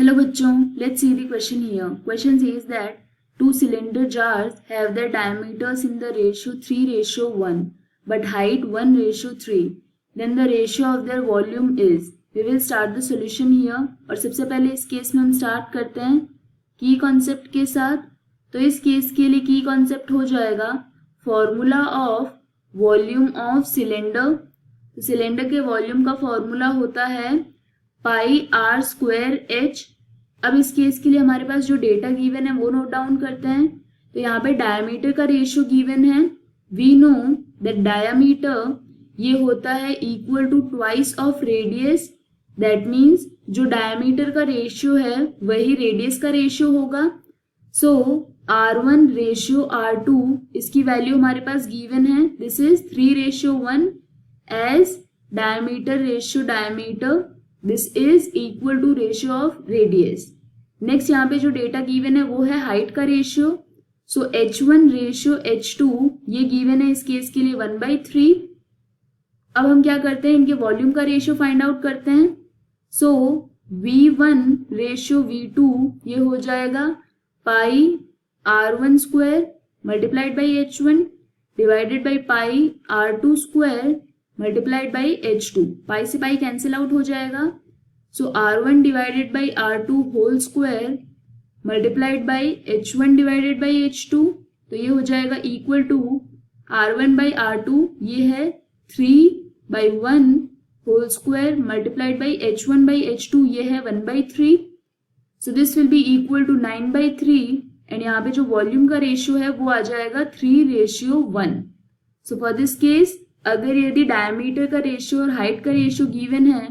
Hello bachchon, let's see the question here. Question says that two cylinder jars have their diameters in the ratio 3:1 but height 1:3. Then the ratio of their volume is. We will start the solution here. और सबसे पहले इस case में हम start करते हैं की concept के साथ. तो इस केस के लिए की कॉन्सेप्ट हो जाएगा formula of volume of cylinder. तो सिलेंडर के वॉल्यूम का फॉर्मूला होता है पाई आर स्क्वायर एच. अब इस केस के लिए हमारे पास जो डेटा गिवन है वो नोट डाउन करते हैं. तो यहाँ पे डायमीटर का रेशियो गिवन है. वी नो दैट डायमीटर ये होता है equal to twice of radius. That means जो डायमीटर का रेशियो है वही रेडियस का रेशियो होगा. सो R1 रेशियो R2 इसकी वैल्यू हमारे पास गिवन है. This is 3:1 as diameter ratio diameter. This is equal to ratio of radius. Next यहाँ पे जो डेटा गिवन है वो है हाइट का रेशियो. सो H1 रेशियो H2 ये गिवन है इस केस के लिए 1/3. अब हम क्या करते हैं, इनके वॉल्यूम का रेशियो फाइंड आउट करते हैं. सो V1 रेशियो V2 ये हो जाएगा pi R1 square multiplied by H1 divided by pi R2 square multiplied by H2. Pi से पाई कैंसिल आउट हो जाएगा. So R1 divided by R2 whole square multiplied by H1 divided by H2. तो ये हो जाएगा equal to R1 by R2 ये है 3/1 whole square multiplied by H1 by H2 ये है 1/3. So this will be equal to 9/3 and यहाँ पे जो वॉल्यूम का रेशियो है वो आ जाएगा 3:1. सो फॉर दिस केस अगर यदि डायमीटर का रेशियो और हाइट का रेशियो गिवन है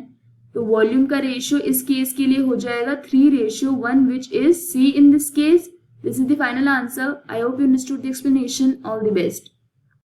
तो वॉल्यूम का रेशियो इस केस के लिए हो जाएगा 3:1 which is C in this case. This is the final answer. I hope you understood the explanation. All the best.